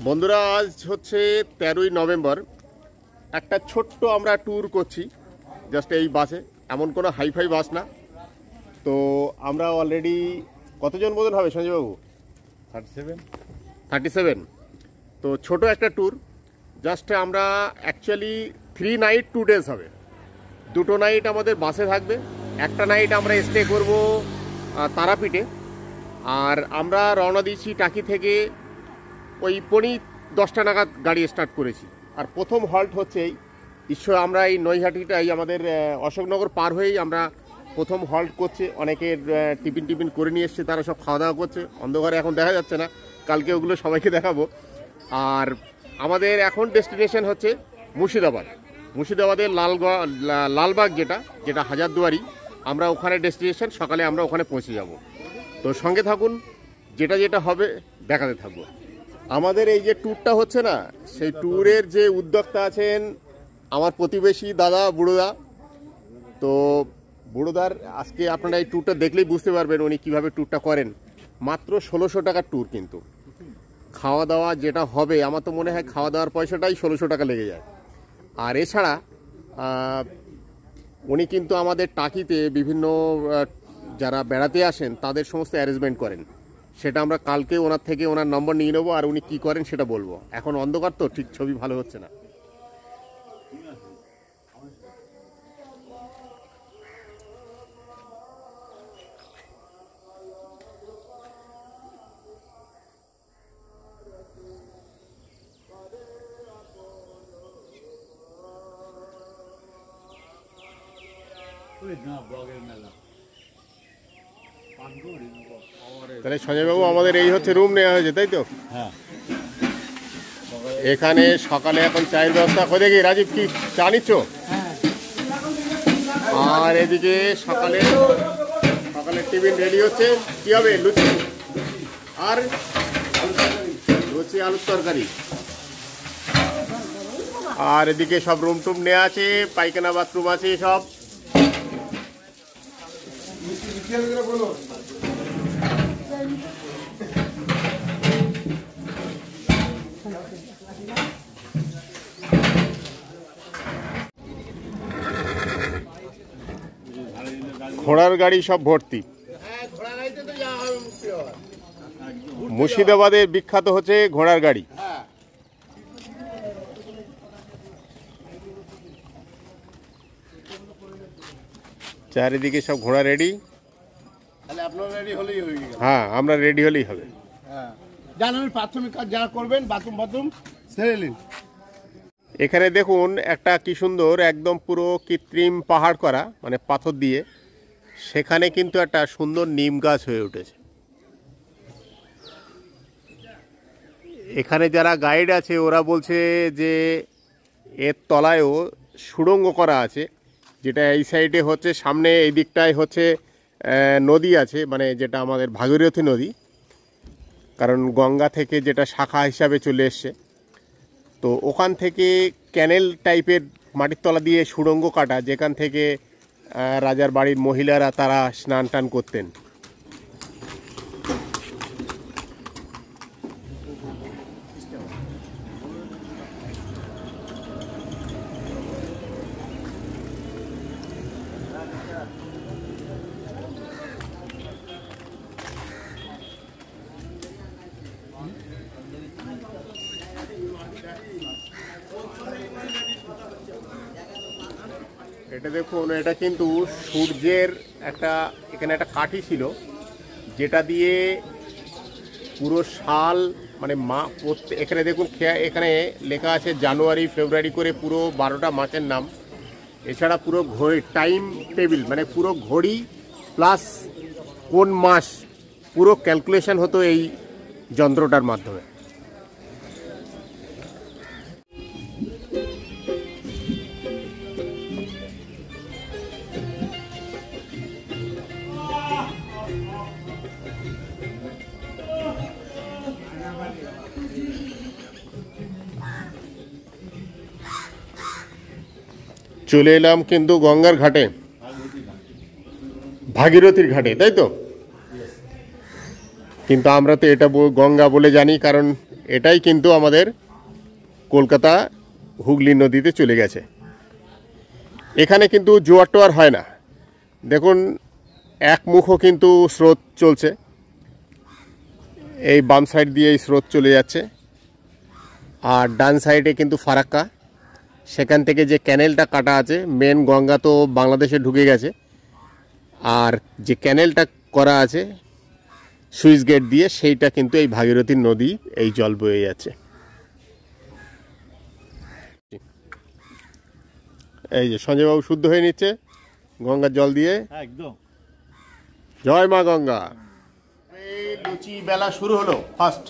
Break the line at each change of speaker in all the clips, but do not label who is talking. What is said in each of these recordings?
বন্ধুরা, আজ হচ্ছে 13ই নভেম্বর। একটা ছোট্ট আমরা ট্যুর করছি জাস্ট এই বাসে, এমন কোনো হাইফাই বাস না। তো আমরা অলরেডি কতজন মতন হবে সঞ্জয়বাবু? 37। তো ছোট একটা ট্যুর, জাস্ট আমরা অ্যাকচুয়ালি 3 নাইট 2 ডেজ হবে। 2টো নাইট আমাদের বাসে থাকবে, একটা নাইট আমরা স্টে করব তারাপীঠে। আর আমরা রওনা দিয়েছি টাকি থেকে ওই 10টা নাগাদ গাড়ি স্টার্ট করেছি। আর প্রথম হল্ট হচ্ছে এই আমরা এই নৈহাটিটাই আমাদের অশোকনগর পার হয়েই আমরা প্রথম হল্ট করছে। অনেকের টিফিন করে নিয়ে এসছে, তারা সব খাওয়া দাওয়া করছে। অন্ধকারে এখন দেখা যাচ্ছে না, কালকে ওগুলো সবাইকে দেখাবো। আর আমাদের এখন ডেস্টিনেশন হচ্ছে মুর্শিদাবাদের লালবাগ, যেটা হাজারদুয়ারি। আমরা ওখানে ডেস্টিনেশন, সকালে আমরা ওখানে পৌঁছে যাব। তো সঙ্গে থাকুন, যেটা হবে দেখাতে থাকবো। আমাদের এই যে ট্যুরটা হচ্ছে না, সেই ট্যুরের যে উদ্যোক্তা আছেন আমার প্রতিবেশী দাদা বুড়োদা। তো বুড়োদার আজকে আপনারা এই ট্যুরটা দেখলেই বুঝতে পারবেন উনি কীভাবে ট্যুরটা করেন। মাত্র 1600 টাকার ট্যুর, কিন্তু খাওয়া দাওয়া যেটা হবে, আমার তো মনে হয় খাওয়া দাওয়ার পয়সাটাই 1600 টাকা লেগে যায়। আর এছাড়া উনি কিন্তু আমাদের টাকিতে বিভিন্ন যারা বেড়াতে আসেন তাদের সমস্ত অ্যারেঞ্জমেন্ট করেন। সেটা আমরা কালকে ওনার থেকে ওনার নম্বর নিয়ে নেবো, আর উনি কী করেন সেটা বলবো। এখন অন্ধকার তো, ঠিক ছবি ভালো হচ্ছে না। তাহলে সঞ্জয়বাবু, আমাদের এই হচ্ছে রুম নেওয়া হয়েছে, তাই তো?
হ্যাঁ।
এখানে সকালে এখন চায়ের ব্যবস্থা করে দেখি। রাজীব, কি চা নিচ্ছ? আর এদিকে সকালে টিফিন রেডি হচ্ছে। কি হবে? লুচি আর আলুর তরকারি। আর এদিকে সব রুম টুম নেওয়া আছে, পায়খানা বাথরুম আছে সব। ঘোড়ার গাড়ি সব ভর্তি। মুর্শিদাবাদের বিখ্যাত হচ্ছে ঘোড়ার গাড়ি। চারিদিকে সব ঘোড়া রেডি। হ্যাঁ, আমরা রেডি হলেই হবে।
প্রাথমিক কাজ যারা করবেন, বাথরুম সেরে নিন।
এখানে দেখুন একটা কি সুন্দর, একদম পুরো কৃত্রিম পাহাড় করা, মানে পাথর দিয়ে। সেখানে কিন্তু একটা সুন্দর নিম গাছ হয়ে উঠেছে। এখানে যারা গাইড আছে ওরা বলছে যে এর তলায়ও সুড়ঙ্গ করা আছে, যেটা এই সাইডে হচ্ছে, সামনে এই দিকটায় হচ্ছে নদী আছে, মানে যেটা আমাদের ভাগীরথী নদী, কারণ গঙ্গা থেকে যেটা শাখা হিসাবে চলে এসছে। তো ওখান থেকে ক্যানেল টাইপের মাটির তলা দিয়ে সুড়ঙ্গ কাটা, যেখান থেকে রাজার বাড়ির মহিলারা তারা স্নান টান করতেন। এটা দেখুন, এটা কিন্তু সূর্যের এখানে একটা কাঠি ছিল, যেটা দিয়ে পুরো সাল, মানে এখানে দেখুন, এখানে লেখা আছে জানুয়ারি ফেব্রুয়ারি করে পুরো 12টা মাসের নাম। এছাড়া পুরো ঘড়ি টাইম টেবিল, মানে পুরো ঘড়ি প্লাস কোন মাস, পুরো ক্যালকুলেশন হতো এই যন্ত্রটার মাধ্যমে। চলে এলাম কিন্তু গঙ্গার ঘাটে, ভাগীরথীর ঘাটে, তাই তো? কিন্তু আমরা তো এটা গঙ্গা বলে জানি, কারণ এটাই কিন্তু আমাদের কলকাতা হুগলি নদীতে চলে গেছে। এখানে কিন্তু জোয়ার টোয়ার হয় না, দেখুন একমুখও কিন্তু স্রোত চলছে, এই বাম সাইড দিয়ে এই স্রোত চলে যাচ্ছে। আর ডান সাইডে কিন্তু ফারাক্কা, সেখান থেকে যে ক্যানেলটা কাটা আছে, মেন গঙ্গা তো বাংলাদেশে ঢুকে গেছে, আর যে ক্যানেলটা করা আছে সুইচ গেট দিয়ে, সেইটা কিন্তু এই ভাগীরথী নদী এই জল বয়ে যাচ্ছে। এই যে সঞ্জয়বাবু শুদ্ধ হয়ে নিচ্ছে গঙ্গার জল দিয়ে,
একদম।
জয় মা গঙ্গা। এই লুচি বেলা শুরু হলো ফার্স্ট।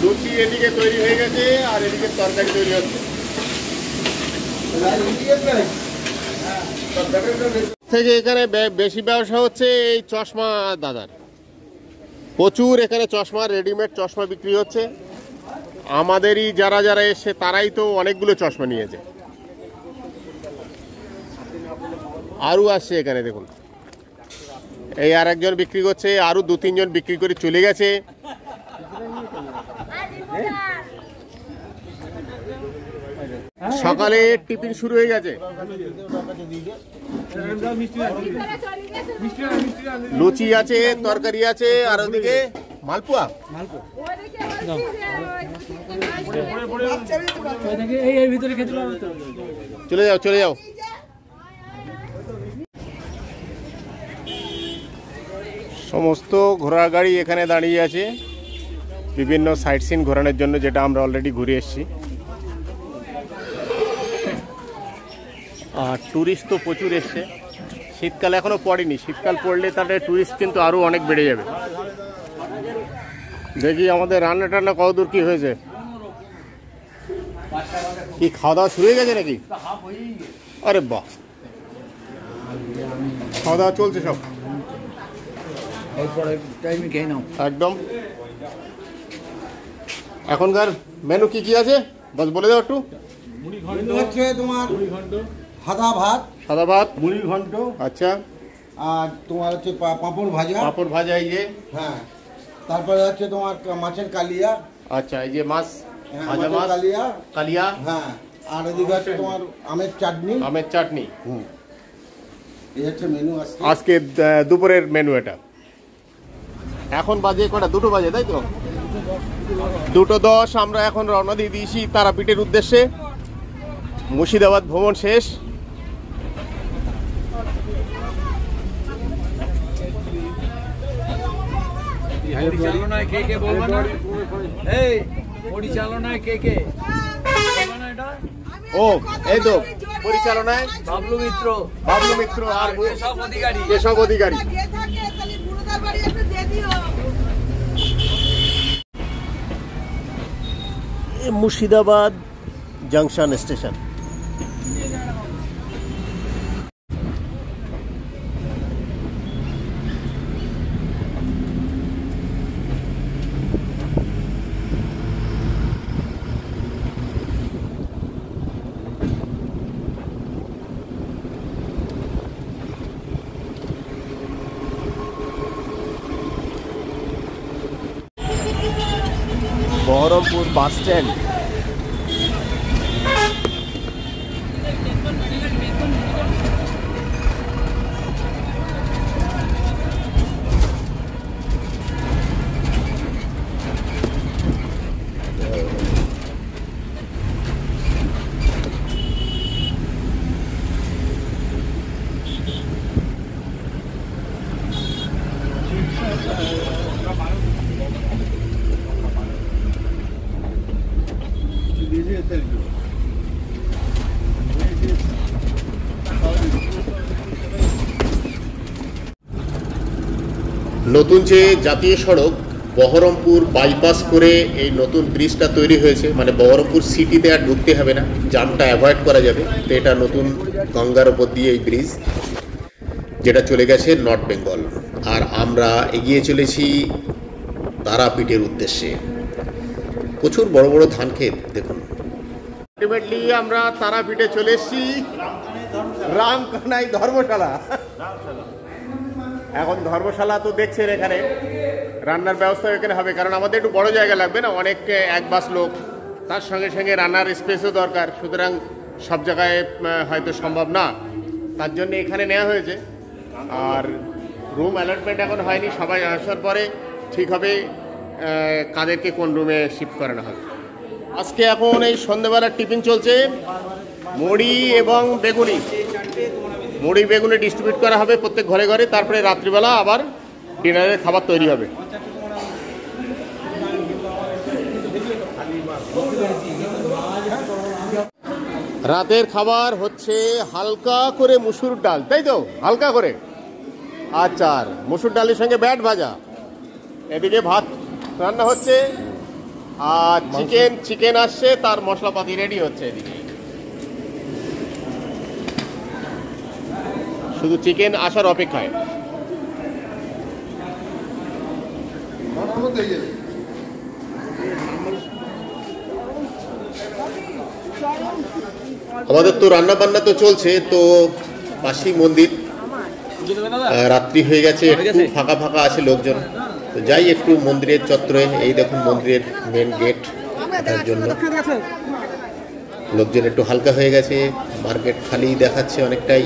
লুচি এদিকে তৈরি হয়ে গেছে আর এদিকে তরকারি তৈরি হচ্ছে। থেকে এখানে বেশি ব্যবসা হচ্ছে এই চশমা দাদার, প্রচুর এখানে চশমা, রেডিমেড চশমা বিক্রি হচ্ছে। আমাদেরই যারা যারা এসছে তারাই তো অনেকগুলো চশমা নিয়েছে। আরও আসছে এখানে দেখুন, এই আর একজন বিক্রি করছে, আরও 2-3 জন বিক্রি করে চলে গেছে। সকালে টিফিন শুরু হয়ে গেছে, লুচি আছে, তরকারি আছে, আর ওদিকে মালপোয়া। চলে যাও চলে যাও। সমস্ত ঘোড়ার গাড়ি এখানে দাঁড়িয়ে আছে বিভিন্ন সাইট সিন ঘোরানোর জন্য, যেটা আমরা অলরেডি ঘুরে এসেছি। আর ট্যুরিস্ট তো প্রচুর এসছে, শীতকাল এখনো পড়েনি, শীতকাল পড়লে তাহলে ট্যুরিস্ট কিন্তু আরও অনেক বেড়ে যাবে। দেখি আমাদের রান্না টান্না কতদূর কি হয়েছে, কি খাওয়া দাওয়া শুরু হয়ে গেছে নাকি? আরে বাহ, খাওয়া দাওয়া চলছে সব একদম। এখনকার মেনু কি কি আছে বস বলে দাও একটু।
হচ্ছে তোমার সাদা ভাত,
সাদা ভাত,
মুড়ি ঘন্ট,
আচ্ছা,
আর তোমার হচ্ছে পাঁপড় ভাজা।
পাঁপড় ভাজা, এই যে,
হ্যাঁ, তারপরে হচ্ছে তোমার মাছের কালিয়া।
আচ্ছা, এই যে মাছ ভাজা,
মাছের
মাছ
কালিয়া,
কালিয়া,
হ্যাঁ, আর এদিকে হচ্ছে তোমার আমের চাটনি।
আমের চাটনি।
এই হচ্ছে মেনু
আজকে দুপুরের মেনু এটা। এখন বাজে কটা? 2টো বাজে, তাই তো? 2:10। আমরা এখন রওনা দিয়ে দিয়েছি তারাপীঠের উদ্দেশ্যে। মুর্শিদাবাদ ভ্রমণ শেষ।
পরিচালনায় কে কে বলবো না? এই পরিচালনায় কে কে বলবো না এটা?
ও এই তো পরিচালনায়
বাবলু মিত্র,
বাবলু মিত্র আর
Keshab Adhikari.
Keshab Adhikari. Murshidabad junction station. Baharampur bus stand. নতুন যে জাতীয় সড়ক বহরমপুর বাইপাস করে এই নতুন ব্রিজটা তৈরি হয়েছে, মানে বহরমপুর সিটিতে আর ঢুকতে হবে না, জামটা অ্যাভয়েড করা যাবে। তো এটা নতুন গঙ্গার উপর দিয়ে এই ব্রিজ, যেটা চলে গেছে নর্থ বেঙ্গল। আর আমরা এগিয়ে চলেছি তারাপীঠের উদ্দেশ্যে। প্রচুর বড় বড় ধান ক্ষেত দেখুন। আলটিমেটলি আমরা তারাপীঠে চলে এসেছি, রামকানাই ধর্মশালা। এখন ধর্মশালা তো দেখছেন, এখানে রান্নার ব্যবস্থা এখানে হবে, কারণ আমাদের একটু বড় জায়গা লাগবে না, অনেক এক বাস লোক, তার সঙ্গে সঙ্গে রান্নার স্পেসও দরকার, সুতরাং সব জায়গায় হয়তো সম্ভব না, তার জন্য এখানে নেওয়া হয়েছে। আর রুম অ্যালটমেন্ট এখন হয়নি, সবাই আসার পরে ঠিক হবে কাদেরকে কোন রুমে শিফট করানো হবে। আজকে এখন এই সন্ধ্যেবেলার টিফিন চলছে, মুড়ি এবং বেগুনি, মুড়ি বেগুনি ডিস্ট্রিবিউট করা হবে প্রত্যেক ঘরে ঘরে, তারপরে রাত্রিবেলা আবার ডিনারের খাবার তৈরি হবে। রাতের খাবার হচ্ছে হালকা করে মুসুর ডাল, তাই তো, হালকা করে, আচ্ছা, আর মুসুর ডালের সঙ্গে ব্যাট ভাজা, এদিকে ভাত রান্না হচ্ছে, আর চিকেন আসছে, তার মশলাপাতি রেডি হচ্ছে এদিকে, শুধু চিকেন আসার অপেক্ষায়। আমাদের তো রান্না বান্না তো চলছে, তো পাশেই মন্দির, রাত্রি হয়ে গেছে, একটু ফাঁকা ফাঁকা আছে লোকজন, তো যাই একটু মন্দিরের চত্বরে। এই দেখুন মন্দিরের মেন গেট, তার জন্য লোকজন একটু হালকা হয়ে গেছে, মার্কেট খালি দেখাচ্ছে অনেকটাই,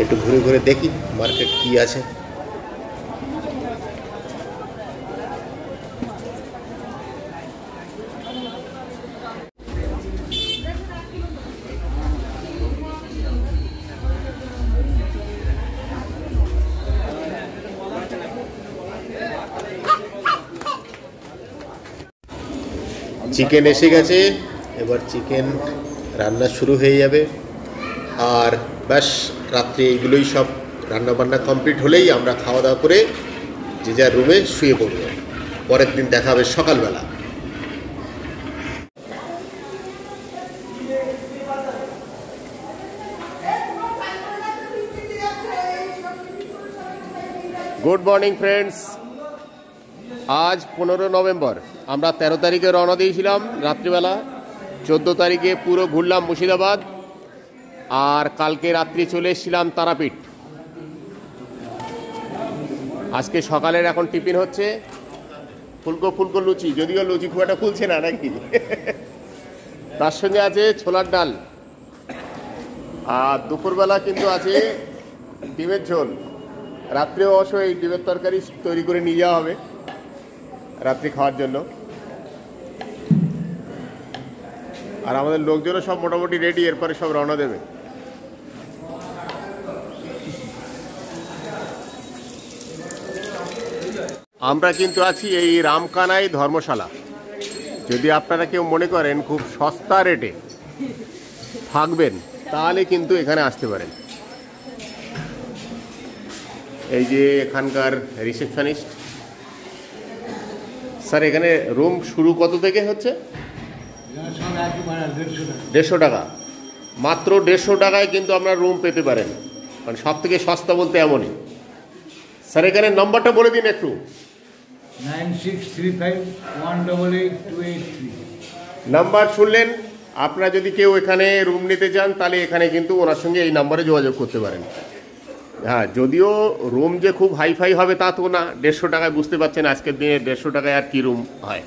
একটু ঘুরে ঘুরে দেখি মার্কেট কি আছে। চিকেন এসে গেছে, এবার চিকেন রান্না শুরু হয়ে যাবে, আর ব্যাস রাত্রে এইগুলোই সব রান্না বান্না কমপ্লিট হলেই আমরা খাওয়া দাওয়া করে যে যার রুমে শুয়ে পড়ব। পরের দিন দেখা হবে সকালবেলা। গুড মর্নিং ফ্রেন্ডস, আজ 15 নভেম্বর, আমরা 13 তারিখে রওনা দিয়েছিলাম রাত্রিবেলা, 14 তারিখে পুরো ঘুরলাম মুর্শিদাবাদ, আর কালকে রাত্রি চলে এসেছিলাম তারাপীঠ। আজকে সকালের এখন টিফিন হচ্ছে ফুলকো ফুলকো লুচি, যদিও লুচি খুব একটা ফুলছে না নাকি, তার সঙ্গে আছে ছোলার ডাল, আর দুপুরবেলা কিন্তু আছে ডিমের ঝোল। রাত্রেও অবশ্য এই ডিমের তরকারি তৈরি করে নিয়ে যাওয়া হবে রাত্রি খাওয়ার জন্য। আর আমাদের লোকজনও সব মোটামুটি রেডি, এরপরে সব রওনা দেবে। আমরা কিন্তু আছি এই রামকানাই ধর্মশালা। যদি আপনারা কেউ মনে করেন খুব সস্তা রেটে থাকবেন, তাহলে কিন্তু এখানে আসতে পারেন। এই যে এখানকার রিসেপশনিস্ট স্যার, এখানে রুম শুরু কত থেকে হচ্ছে? 150 টাকা, মাত্র 150 টাকায় কিন্তু আপনার রুম পেতে পারেন, মানে সব থেকে সস্তা বলতে এমনই। স্যার এখানে নম্বরটা বলে দিন একটু।
9635188283
নাম্বার শুনলেন, আপনারা যদি কেউ এখানে রুম নিতে চান তাহলে এখানে কিন্তু ওনার সঙ্গে এই নাম্বারে যোগাযোগ করতে পারেন। হ্যাঁ, যদিও রুম যে খুব হাইফাই হবে তা তো না, 150 টাকায়, বুঝতে পারছেন আজকের দিনে 150 টাকায় আর কি রুম হয়।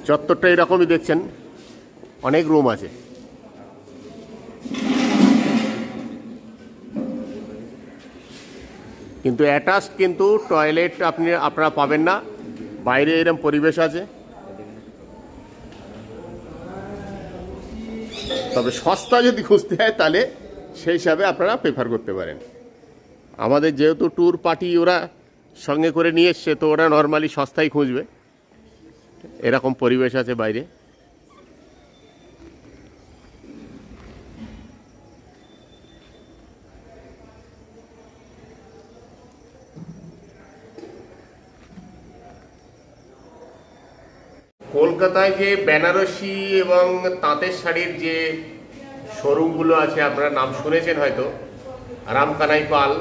চত্বরটা এরকমই দেখছেন, অনেক রুম আছে। কিন্তু অ্যাটাচড কিন্তু টয়লেট আপনারা পাবেন না, বাইরে এরকম পরিবেশ আছে। তবে সস্তা যদি খুঁজতে হয় তাহলে সেই হিসাবে আপনারা প্রেফার করতে পারেন। আমাদের যেহেতু ট্যুর পার্টি ওরা সঙ্গে করে নিয়ে এসছে, তো ওরা নর্মালি সস্তাই খুঁজবে, এরকম পরিবেশ আছে বাইরে। কলকাতায় যে বেনারসি এবং তাঁতের শাড়ির যে শোরুমগুলো আছে, আপনারা নাম শুনেছেন হয়তো, রামকানাই পাল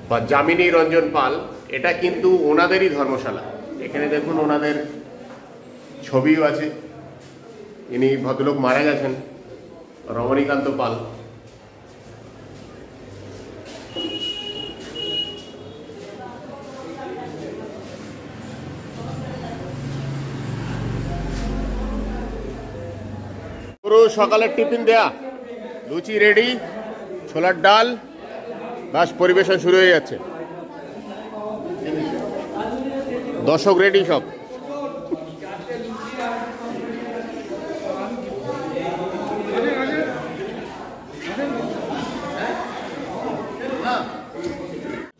বা যামিনী রঞ্জন পাল, এটা কিন্তু ওনাদেরই ধর্মশালা। এখানে দেখুন ওনাদের ছবিও আছে। ইনি ভদ্রলোক মারা গেছেন, রমণীকান্ত পাল। পুরো সকালের টিফিন দেয়া, লুচি রেডি, ছোলার ডাল, বাস পরিবেশন শুরু হয়ে যাচ্ছে। দর্শক রেডি সব।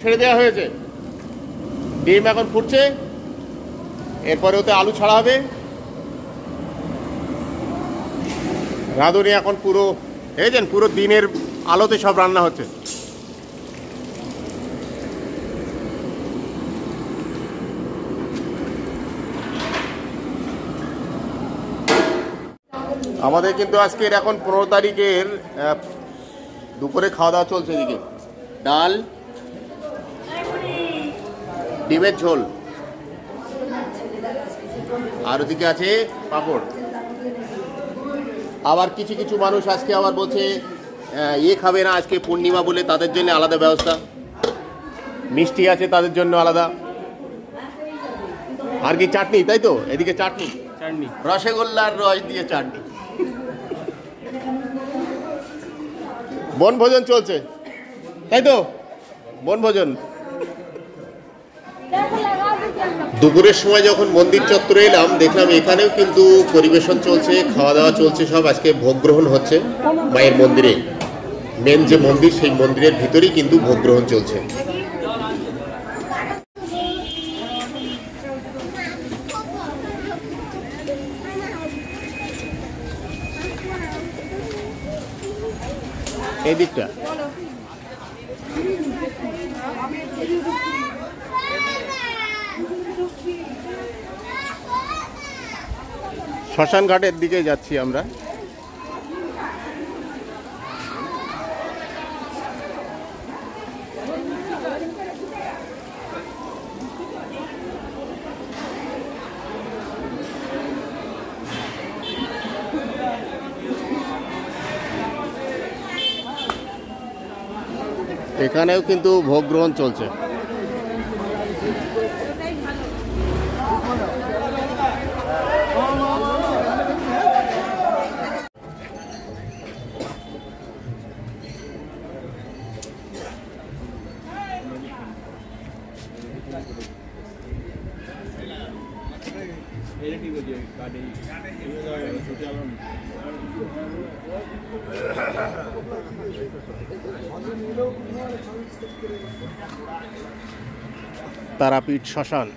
ছেড়ে দেওয়া হয়েছে, ডিম এখন ফুটছে, এরপরে ওতে আলু ছাড়া হবে। রাঁধুনি এখন পুরো দেখছেন, পুরো দিনের আলোতে সব রান্না হচ্ছে। আমাদের কিন্তু আজকের এখন 15 তারিখের দুপুরে খাওয়া দাওয়া চলছে। এদিকে ডাল, ডিমের ঝোল, আর ওদিকে আছে পাঁপড়। আবার কিছু কিছু মানুষ আজকে আবার বলছে খাবে না, আজকে পূর্ণিমা বলে তাদের জন্য আলাদা ব্যবস্থা, মিষ্টি আছে তাদের জন্য আলাদা। আর কি চাটনি, তাই তো? এদিকে চাটনি, রসগোল্লার রস দিয়ে চাটনি। বনভোজন চলছে, তাই তো? বনভোজন দুপুরের সময় যখন মন্দির চত্বরে এলাম, দেখলাম এখানেও কিন্তু পরিবেশন চলছে, খাওয়া দাওয়া চলছে সব। আজকে ভোগ গ্রহণ হচ্ছে মায়ের মন্দিরে, মেন যে মন্দির সেই মন্দিরের ভিতরেই কিন্তু ভোগ গ্রহণ চলছে। এই দিকটা শ্মশান ঘাটের দিকে যাচ্ছি আমরা। এখানেও কিন্তু ভোগ গ্রহণ চলছে। তারাপীঠ শ্মশান।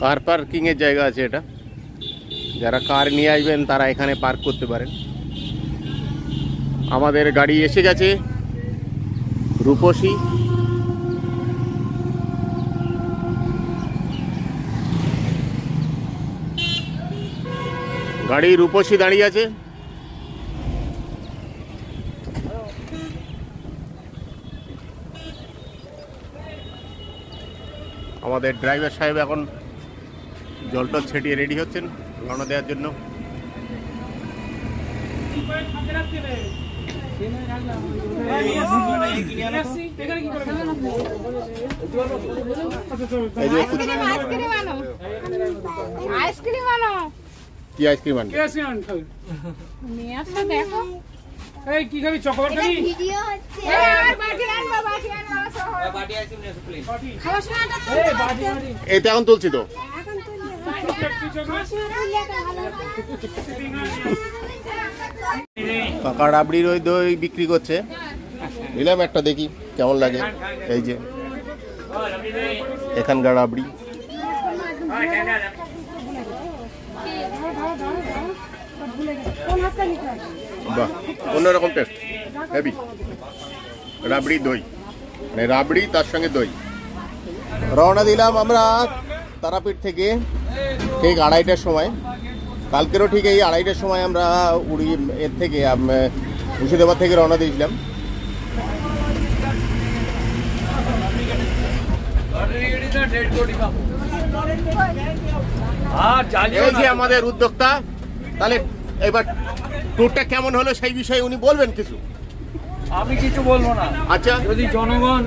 কার পার্কিং এর জায়গা আছে এটা, যারা কার নিয়ে আসবেন তারা এখানে পার্ক করতে পারেন। আমাদের গাড়ি এসে গেছে রূপসী। গাড়ি রূপসী দাঁড়িয়ে আছে। আমাদের ড্রাইভার সাহেব এখন জল টল ছেটিয়ে রেডি হচ্ছেন রওনা দেওয়ার জন্য। এই যে
আইসক্রিম আনো
কি আইসক্রিম আনবে?
নিয়ে আসো দেখো
এই কি খাবি চকোবার খাবি
ভিডিও হচ্ছে আর বাটি আনবা বাটি আইসক্রিম খাওয়া শোনাটা তো
এই বাটি বাটি
এই তো এখন তুলছি তো।
এখন তুই
কাকা রাবড়ির ওই দই বিক্রি করছে, নিলাম একটা দেখি কেমন লাগে। এই যে এখানকার রাবড়ি, বাহ অন্যরকম টেস্ট, হেভি। রাবড়ি দই, মানে রাবড়ি তার সঙ্গে দই। রওনা দিলাম আমরা তারাপীঠ থেকে ঠিক 2:30টার সময়। কালকেরও ঠিক এই 2:30টার সময় আমরা উড়ি এর থেকে মুর্শিদাবাদ থেকে রওনা দিয়েছিলাম। এই যে আমাদের উদ্যোক্তা, তাহলে এবার ট্যুরটা কেমন হলো সেই বিষয়ে উনি বলবেন কিছু।
আমি কিছু বলবো না।
আচ্ছা,
যদি জনগণ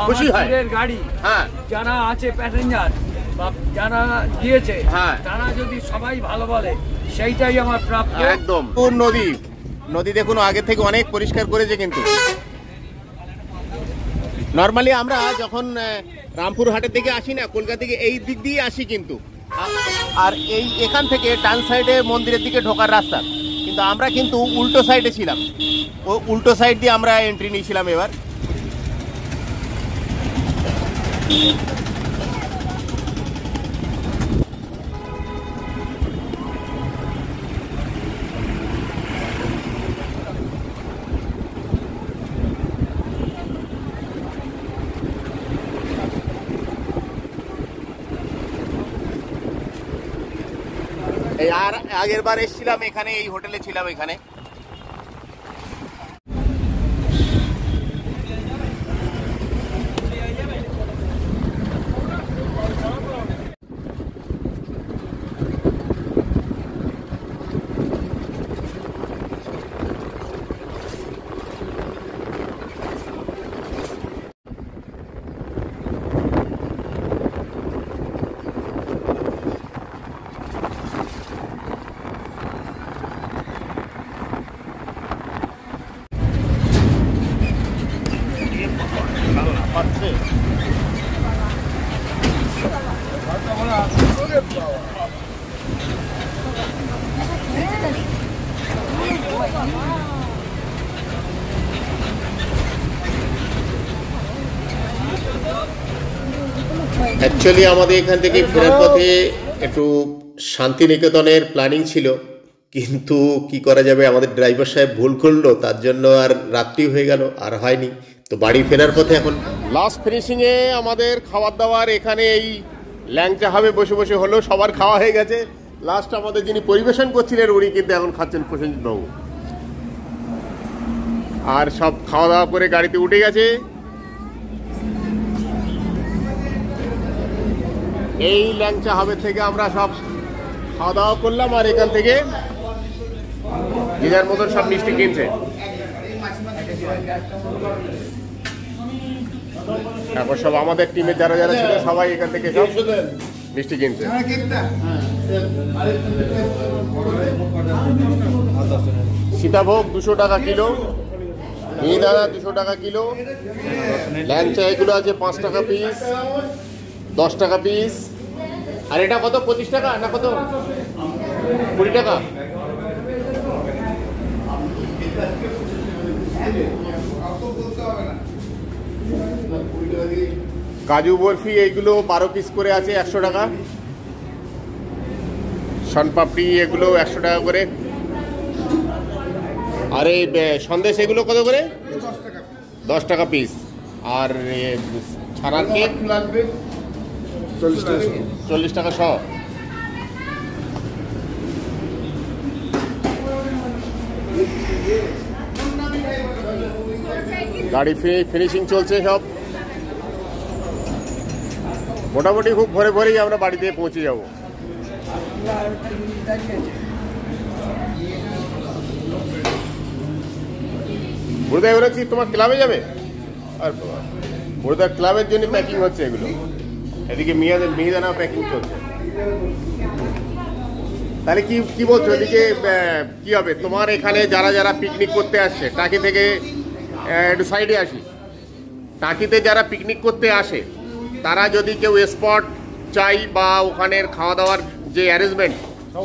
খুশি হয়,
গাড়ি
হ্যাঁ
যারা আছে প্যাসেঞ্জার বা যারা গিয়েছে,
হ্যাঁ,
তারা যদি সবাই ভালো বলে সেইটাই আমার প্রাপ্য।
একদম। নদী নদী দেখুন আগে থেকে অনেক পরিষ্কার করেছে, কিন্তু নর্মালি আমরা যখন রামপুর হাটের দিকে আসি না, কলকাতা থেকে এই দিক দিয়ে আসি, কিন্তু আর এই এখান থেকে ডান সাইডে মন্দিরের দিকে ঢোকার রাস্তা, কিন্তু আমরা কিন্তু উল্টো সাইডে ছিলাম। ও উল্টো সাইড দিয়ে আমরা এন্ট্রি নিয়েছিলাম। এবার আর আগের বার এসেছিলাম এখানে, এই হোটেলে ছিলাম এখানে। অ্যাকচুয়ালি আমাদের এখান থেকে ফেরার পথে একটু শান্তিনিকেতনের প্ল্যানিং ছিল, কিন্তু কি করা যাবে, আমাদের ড্রাইভার সাহেব ভুল করলো, তার জন্য আর রাত্রি হয়ে গেল, আর হয়নি। তো বাড়ি ফেরার পথে এখন লাস্ট ফিনিশিংয়ে আমাদের খাবার দাবার এখানে এই ল্যাংচা হাবে বসে বসে হলো, সবার খাওয়া হয়ে গেছে। লাস্ট আমাদের যিনি পরিবেশন করছিলেন উনি কিন্তু এখন খাচ্ছেন, প্রসেনজিৎ বাবু। আর সব খাওয়া দাওয়া করে গাড়িতে উঠে গেছে। এই ল্যাংচা হাবে থেকে আমরা সব খাওয়া দাওয়া করলাম, আর এখান থেকে যে যার মতন সব মিষ্টি কিনছে। তারপর সব আমাদের টিমের যারা যারা ছিল সবাই এখান থেকে সব মিষ্টি কিনছে। সীতাভোগ 200 টাকা কিলো, মিহিদানা 200 টাকা কিলো, ল্যাংচা এগুলো আছে 5 টাকা পিস, 10 টাকা পিস। আর এটা কত, 25 টাকা না কত, 20 টাকা? কাজু বরফি এইগুলো 12 পিস করে আছে 100 টাকা। শনপাপড়ি এগুলো 100 টাকা করে। আর এই সন্দেশ এগুলো কত করে? 10 টাকা পিস। আর ছানার কেক লাগবে 40 টাকা সহ। গাড়ি ফিনিশিং চলছে সব, মোটামুটি খুব ভোরে ভোরেই আমরা বাড়িতে পৌঁছে যাব। বুড়দা এগুলো কি তোমার ক্লাবে যাবে? আর বাবা, বুড়দা ক্লাবের জন্য প্যাকিং হচ্ছে এগুলো। এদিকে মিহিদানা প্যাকিং চলছে। তাহলে কি কি বলছো এদিকে কি হবে তোমার এখানে যারা যারা পিকনিক করতে আসছে টাকি থেকে, একটু সাইডে আসি, টাকিতে যারা পিকনিক করতে আসে তারা যদি কেউ স্পট চাই বা ওখানের খাওয়া দাওয়ার যে অ্যারেঞ্জমেন্ট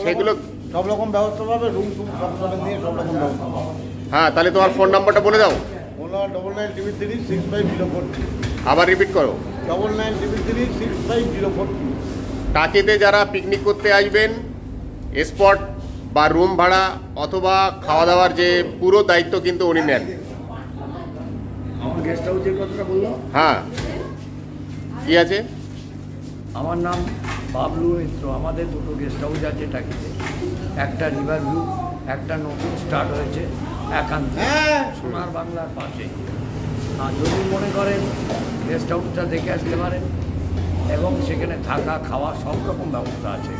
সেগুলো
সব রকম ব্যবস্থা পাবে, রুম টুম সব নিয়ে সব রকম ব্যবস্থা পাবে।
হ্যাঁ, তাহলে তোমার ফোন নাম্বারটা বলে দাও।
9933365042।
আবার রিপিট করো।
9933365042।
টাকিতে যারা পিকনিক করতে আসবেন স্পট বা রুম ভাড়া অথবা খাওয়া দাওয়ার যে পুরো দায়িত্ব কিন্তু উনি নেন।
আমার গেস্ট হাউসের কথাটা বললো।
হ্যাঁ, কি আছে?
আমার নাম বাবলু মিত্র। আমাদের দুটো গেস্ট হাউস আছে টাকিতে, একটা রিভার ভিউ, একটা নতুন স্টার্ট হয়েছে একান্ত সোনার বাংলার পাশে। আর যদি মনে করেন গেস্ট হাউসটা দেখে আসতে পারেন এবং সেখানে থাকা খাওয়া সব রকম ব্যবস্থা আছে।